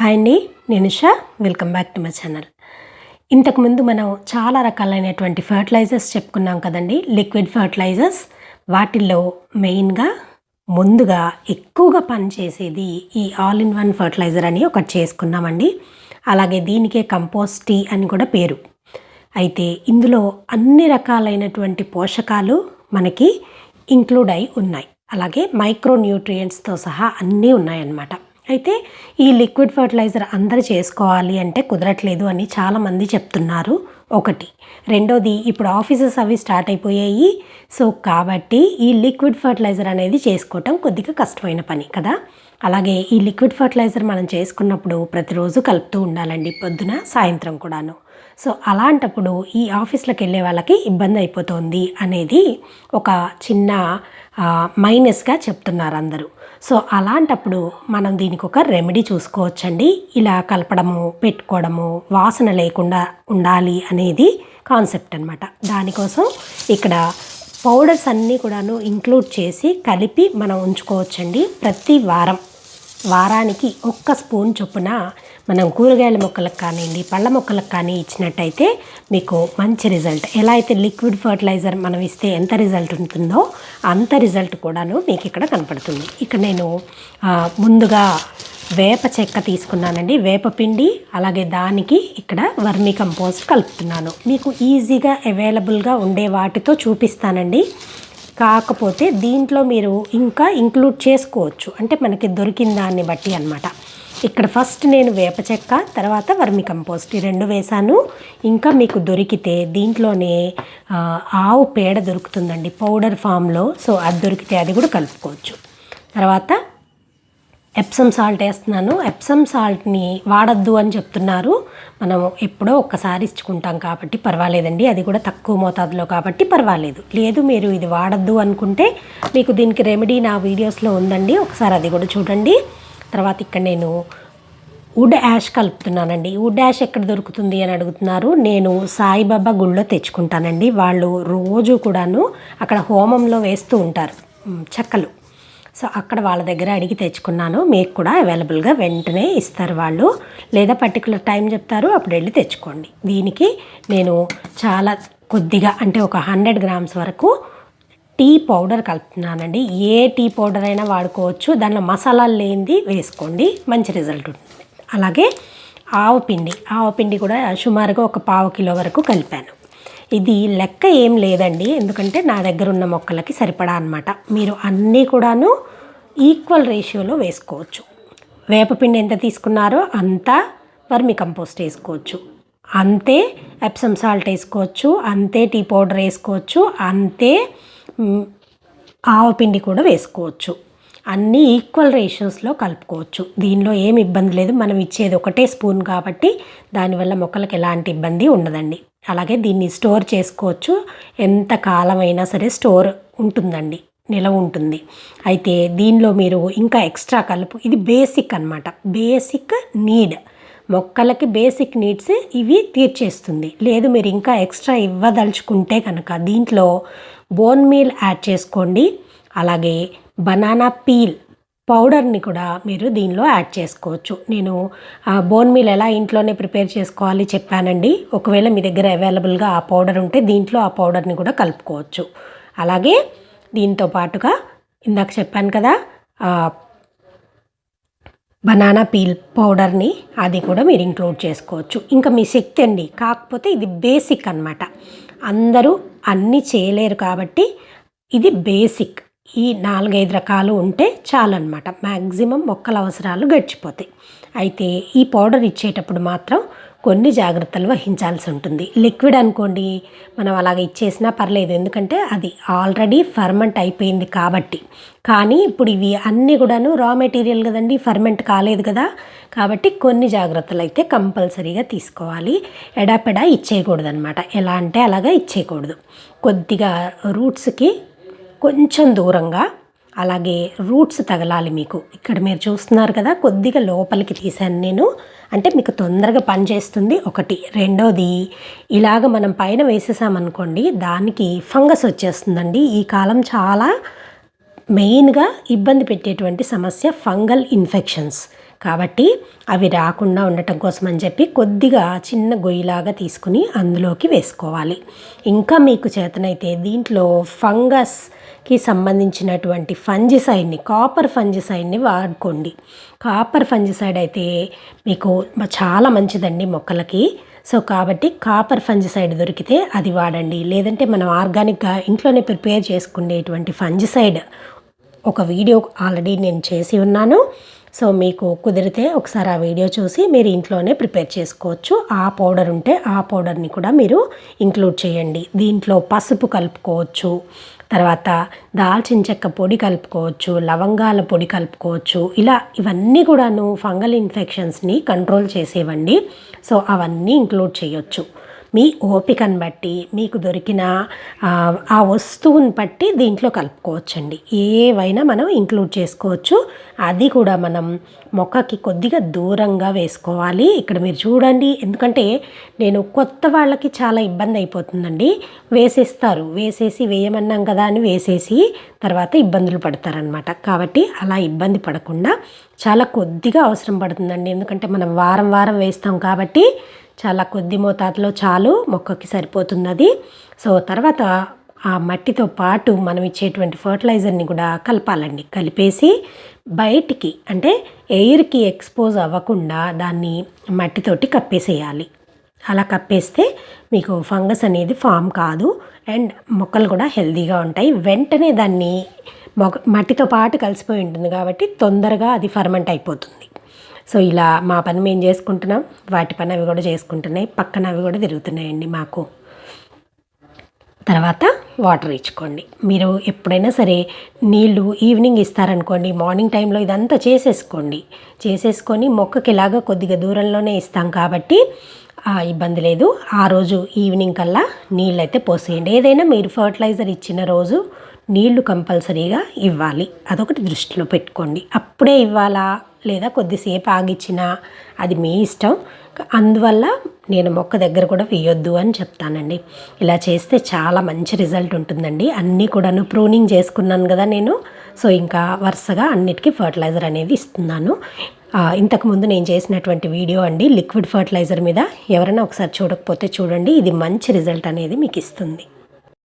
Hi అండి, నేను Usha. Welcome back to my channel. ఇంతకుముందు మనం చాలా రకాలైనటువంటి ఫర్టిలైజర్స్ చెప్పుకున్నాం కదండి, లిక్విడ్ ఫర్టిలైజర్స్. వాటిల్లో మెయిన్గా ముందుగా ఎక్కువగా పనిచేసేది ఈ ఆల్ ఇన్ వన్ ఫర్టిలైజర్ అని ఒకటి చేసుకున్నామండి. అలాగే దీనికే కంపోస్ట్ టీ అని కూడా పేరు. అయితే ఇందులో అన్ని రకాలైనటువంటి పోషకాలు మనకి ఇంక్లూడ్ అయి ఉన్నాయి. అలాగే మైక్రో న్యూట్రియంట్స్తో సహా అన్నీ ఉన్నాయన్నమాట. అయితే ఈ లిక్విడ్ ఫర్టిలైజర్ అందరూ చేసుకోవాలి అంటే కుదరట్లేదు అని చాలామంది చెప్తున్నారు. ఒకటి. రెండోది, ఇప్పుడు ఆఫీసెస్ అవి స్టార్ట్ అయిపోయాయి. సో కాబట్టి ఈ లిక్విడ్ ఫర్టిలైజర్ అనేది చేసుకోవటం కొద్దిగా కష్టమైన పని కదా. అలాగే ఈ లిక్విడ్ ఫర్టిలైజర్ మనం చేసుకున్నప్పుడు ప్రతిరోజు కలుపుతూ ఉండాలండి, పొద్దున సాయంత్రం కూడాను. సో అలాంటప్పుడు ఈ ఆఫీస్లకు వెళ్ళే వాళ్ళకి ఇబ్బంది అయిపోతుంది అనేది ఒక చిన్న మైనస్గా చెప్తున్నారు అందరూ. సో అలాంటప్పుడు మనం దీనికి ఒక రెమెడీ చూసుకోవచ్చండి. ఇలా కలపడము, పెట్టుకోవడము, వాసన లేకుండా ఉండాలి అనేది కాన్సెప్ట్ అనమాట. దానికోసం ఇక్కడ పౌడర్స్ అన్నీ కూడాను ఇంక్లూడ్ చేసి కలిపి మనం ఉంచుకోవచ్చండి. ప్రతి వారానికి 1 స్పూన్ చొప్పున మనం కూరగాయల మొక్కలకు కానివ్వండి, పళ్ళ మొక్కలకు కానీ ఇచ్చినట్టయితే మీకు మంచి రిజల్ట్. ఎలా అయితే లిక్విడ్ ఫర్టిలైజర్ మనం ఇస్తే ఎంత రిజల్ట్ ఉంటుందో అంత రిజల్ట్ కూడాను మీకు ఇక్కడ కనపడుతుంది. ఇక్కడ నేను ముందుగా వేప చెక్క తీసుకున్నానండి, వేపపిండి. అలాగే దానికి ఇక్కడ వర్మీకంపోస్ట్ కలుపుతున్నాను. మీకు ఈజీగా అవైలబుల్గా ఉండే వాటితో చూపిస్తానండి. కాకపోతే దీంట్లో మీరు ఇంకా ఇంక్లూడ్ చేసుకోవచ్చు, అంటే మనకి దొరికిన దాన్ని బట్టి అనమాట. ఇక్కడ ఫస్ట్ నేను వేప చెక్క, తర్వాత వర్మీకంపోస్ట్ ఈ 2 వేసాను. ఇంకా మీకు దొరికితే దీంట్లోనే ఆవు పేడ దొరుకుతుందండి పౌడర్ ఫామ్లో. సో అది దొరికితే అది కూడా కలుపుకోవచ్చు. తర్వాత ఎప్సమ్ సాల్ట్ వేస్తున్నాను. ఎప్సమ్ సాల్ట్ని వాడద్దు అని చెప్తున్నారు. మనం ఎప్పుడో ఒక్కసారి ఇచ్చుకుంటాం కాబట్టి పర్వాలేదండి, అది కూడా తక్కువ మోతాదులో కాబట్టి పర్వాలేదు. లేదు మీరు ఇది వాడద్దు అనుకుంటే మీకు దీనికి రెమెడీ నా వీడియోస్లో ఉందండి, ఒకసారి అది కూడా చూడండి. తర్వాత ఇక్కడ నేను వుడ్ యాష్ కలుపుతున్నానండి. వుడ్ యాష్ ఎక్కడ దొరుకుతుంది అని అడుగుతున్నారు. నేను సాయిబాబా గుళ్ళో తెచ్చుకుంటానండి. వాళ్ళు రోజు కూడాను అక్కడ హోమంలో వేస్తూ ఉంటారు చెక్కలు. సో అక్కడ వాళ్ళ దగ్గర అడిగి తెచ్చుకున్నాను. మీకు కూడా అవైలబుల్గా వెంటనే ఇస్తారు వాళ్ళు, లేదా పర్టికులర్ టైం చెప్తారు, అప్పుడు వెళ్ళి తెచ్చుకోండి. దీనికి నేను చాలా కొద్దిగా, అంటే ఒక 100 గ్రామ్స్ వరకు టీ పౌడర్ కలుపుతున్నానండి. ఏ టీ పౌడర్ అయినా వాడుకోవచ్చు, దానిలో మసాలాలు లేనిది వేసుకోండి, మంచి రిజల్ట్ ఉంటుంది. అలాగే ఆవపిండి కూడా సుమారుగా ఒక 1/2 కిలో వరకు కలిపాను. ఇది లెక్క ఏం లేదండి, ఎందుకంటే నా దగ్గర ఉన్న మొక్కలకి సరిపడా అనమాట. మీరు అన్నీ కూడాను ఈక్వల్ రేషియోలో వేసుకోవచ్చు. వేపపిండి ఎంత తీసుకున్నారో అంతా వర్మీకంపోస్ట్ వేసుకోవచ్చు, అంతే ఎప్సమ్ సాల్ట్ వేసుకోవచ్చు, అంతే టీ పౌడర్ వేసుకోవచ్చు, అంతే ఆవపిండి కూడా వేసుకోవచ్చు. అన్నీ ఈక్వల్ రేషియోస్లో కలుపుకోవచ్చు. దీనిలో ఏమి ఇబ్బంది లేదు. మనం ఇచ్చేది 1 స్పూన్ కాబట్టి దానివల్ల మొక్కలకు ఎలాంటి ఇబ్బంది ఉండదండి. అలాగే దీన్ని స్టోర్ చేసుకోవచ్చు, ఎంత కాలమైనా సరే స్టోర్ ఉంటుందండి, నిలవ ఉంటుంది. అయితే దీనిలో మీరు ఇంకా ఎక్స్ట్రా ఇది బేసిక్ అన్నమాట, బేసిక్ నీడ్. మొక్కలకి బేసిక్ నీడ్స్ ఇవి తీర్చేస్తుంది. లేదు మీరు ఇంకా ఎక్స్ట్రా ఇవ్వదలుచుకుంటే కనుక దీంట్లో బోన్మీల్ యాడ్ చేసుకోండి. అలాగే బనానాపీల్ పౌడర్ని కూడా మీరు దీనిలో యాడ్ చేసుకోవచ్చు. నేను బోన్మీల్ ఎలా ఇంట్లోనే ప్రిపేర్ చేసుకోవాలి చెప్పానండి. ఒకవేళ మీ దగ్గర అవైలబుల్గా ఆ పౌడర్ ఉంటే దీంట్లో ఆ పౌడర్ని కూడా కలుపుకోవచ్చు. అలాగే దీంతో పాటుగా ఇందాక చెప్పాను కదా బనానా పీల్ పౌడర్ని, అది కూడా మీరు ఇంక్లూడ్ చేసుకోవచ్చు. ఇంకా మీ శక్తి అండి. కాకపోతే ఇది బేసిక్ అన్నమాట, అందరూ అన్నీ చేయలేరు కాబట్టి ఇది బేసిక్. ఈ 4-5 రకాలు ఉంటే చాలన్నమాట, మ్యాక్సిమం మొక్కల అవసరాలు గడిచిపోతాయి. అయితే ఈ పౌడర్ ఇచ్చేటప్పుడు మాత్రం కొన్ని జాగ్రత్తలు వహించాల్సి ఉంటుంది. లిక్విడ్ అనుకోండి, మనం అలాగ ఇచ్చేసినా పర్లేదు, ఎందుకంటే అది ఆల్రెడీ ఫర్మెంట్ అయిపోయింది కాబట్టి. కానీ ఇప్పుడు ఇవి అన్నీ కూడాను రా మెటీరియల్ కదండి, ఫర్మెంట్ కాలేదు కదా, కాబట్టి కొన్ని జాగ్రత్తలు అయితే కంపల్సరీగా తీసుకోవాలి. ఎడాపెడా ఇచ్చేయకూడదు అనమాట. ఎలా అంటే అలాగా ఇచ్చేయకూడదు. కొద్దిగా రూట్స్కి కొంచెం దూరంగా, అలాగే రూట్స్ తగలాలి మీకు. ఇక్కడ మీరు చూస్తున్నారు కదా, కొద్దిగా లోపలికి తీసాను నేను, అంటే మీకు తొందరగా పనిచేస్తుంది ఒకటి. రెండోది, ఇలాగ మనం పైన వేసేసామనుకోండి దానికి ఫంగస్ వచ్చేస్తుందండి. ఈ కాలం చాలా మెయిన్గా ఇబ్బంది పెట్టేటువంటి సమస్య ఫంగల్ ఇన్ఫెక్షన్స్. కాబట్టి అవి రాకుండా ఉండటం కోసం అని చెప్పి కొద్దిగా చిన్న గొయ్యిలాగా తీసుకుని అందులోకి వేసుకోవాలి. ఇంకా మీకు చేతనైతే దీంట్లో ఫంగస్కి సంబంధించినటువంటి ఫంజిసైడ్ని, కాపర్ ఫంజిసైడ్ని వాడుకోండి. కాపర్ ఫంజిసైడ్ అయితే మీకు చాలా మంచిదండి మొక్కలకి. సో కాబట్టి కాపర్ ఫంజిసైడ్ దొరికితే అది వాడండి. లేదంటే మనం ఆర్గానిక్గా ఇంట్లోనే ప్రిపేర్ చేసుకునేటువంటి ఫంజిసైడ్ ఒక వీడియో ఆల్రెడీ నేను చేసి ఉన్నాను. సో మీకు కుదిరితే ఒకసారి ఆ వీడియో చూసి మీరు ఇంట్లోనే ప్రిపేర్ చేసుకోవచ్చు. ఆ పౌడర్ ఉంటే ఆ పౌడర్ని కూడా మీరు ఇంక్లూడ్ చేయండి. దీంట్లో పసుపు కలుపుకోవచ్చు, తర్వాత దాల్చిన చెక్క పొడి కలుపుకోవచ్చు, లవంగాల పొడి కలుపుకోవచ్చు. ఇవన్నీ కూడాను ఫంగల్ ఇన్ఫెక్షన్స్ని కంట్రోల్ చేసేవండి. సో అవన్నీ ఇంక్లూడ్ చేయొచ్చు. మీ ఓపికను బట్టి మీకు దొరికిన ఆ వస్తువుని బట్టి దీంట్లో కలుపుకోవచ్చండి. ఏవైనా మనం ఇంక్లూడ్ చేసుకోవచ్చు. అది కూడా మనం మొక్కకి కొద్దిగా దూరంగా వేసుకోవాలి. ఇక్కడ మీరు చూడండి, ఎందుకంటే నేను కొత్త వాళ్ళకి చాలా ఇబ్బంది అయిపోతుందండి. వేసేసి వేయమన్నాం కదా అని వేసేసి తర్వాత ఇబ్బందులు పడతారనమాట. కాబట్టి అలా ఇబ్బంది పడకుండా చాలా కొద్దిగా అవసరం పడుతుందండి. ఎందుకంటే మనం వారం వారం వేస్తాం కాబట్టి చాలా కొద్ది మోతాదులో చాలు, మొక్కకి సరిపోతున్నది. సో తర్వాత ఆ మట్టితో పాటు మనం ఇచ్చేటువంటి ఫర్టిలైజర్ని కూడా కలపాలండి. కలిపేసి బయటికి అంటే ఎయిర్కి ఎక్స్పోజ్ అవ్వకుండా దాన్ని మట్టితోటి కప్పేసేయాలి. అలా కప్పేస్తే మీకు ఫంగస్ అనేది ఫామ్ కాదు అండ్ మొక్కలు కూడా హెల్తీగా ఉంటాయి. వెంటనే దాన్ని మట్టితో పాటు కలిసిపోయి ఉంటుంది కాబట్టి తొందరగా అది ఫర్మెంట్ అయిపోతుంది. సో ఇలా మా పని మేము చేసుకుంటున్నాం, వాటి పని అవి కూడా చేసుకుంటున్నాయి, పక్కన అవి కూడా తిరుగుతున్నాయండి మాకు. తర్వాత వాటర్ ఇచ్చుకోండి. మీరు ఎప్పుడైనా సరే నీళ్ళు ఈవినింగ్ ఇస్తారనుకోండి, మార్నింగ్ టైంలో ఇదంతా చేసేసుకొని మొక్కకి ఇలాగా కొద్దిగా దూరంలోనే ఇస్తాం కాబట్టి ఇబ్బంది లేదు. ఆ రోజు ఈవినింగ్ కల్లా నీళ్ళు అయితే పోసేయండి. ఏదైనా మీరు ఫర్టిలైజర్ ఇచ్చిన రోజు నీళ్లు కంపల్సరీగా ఇవ్వాలి. అదొకటి దృష్టిలో పెట్టుకోండి. అప్పుడే ఇవ్వాలా లేదా కొద్దిసేపు ఆగిచ్చినా అది మీ ఇష్టం. అందువల్ల నేను మొక్క దగ్గర కూడా వేయొద్దు అని చెప్తానండి. ఇలా చేస్తే చాలా మంచి రిజల్ట్ ఉంటుందండి. అన్నీ కూడాను ప్రూనింగ్ చేసుకున్నాను కదా నేను. సో ఇంకా వరుసగా అన్నిటికీ ఫర్టిలైజర్ అనేది ఇస్తున్నాను. ఇంతకుముందు నేను చేసినటువంటి వీడియో అండి లిక్విడ్ ఫర్టిలైజర్ మీద. ఎవరైనా ఒకసారి చూడకపోతే చూడండి, ఇది మంచి రిజల్ట్ అనేది మీకు ఇస్తుంది.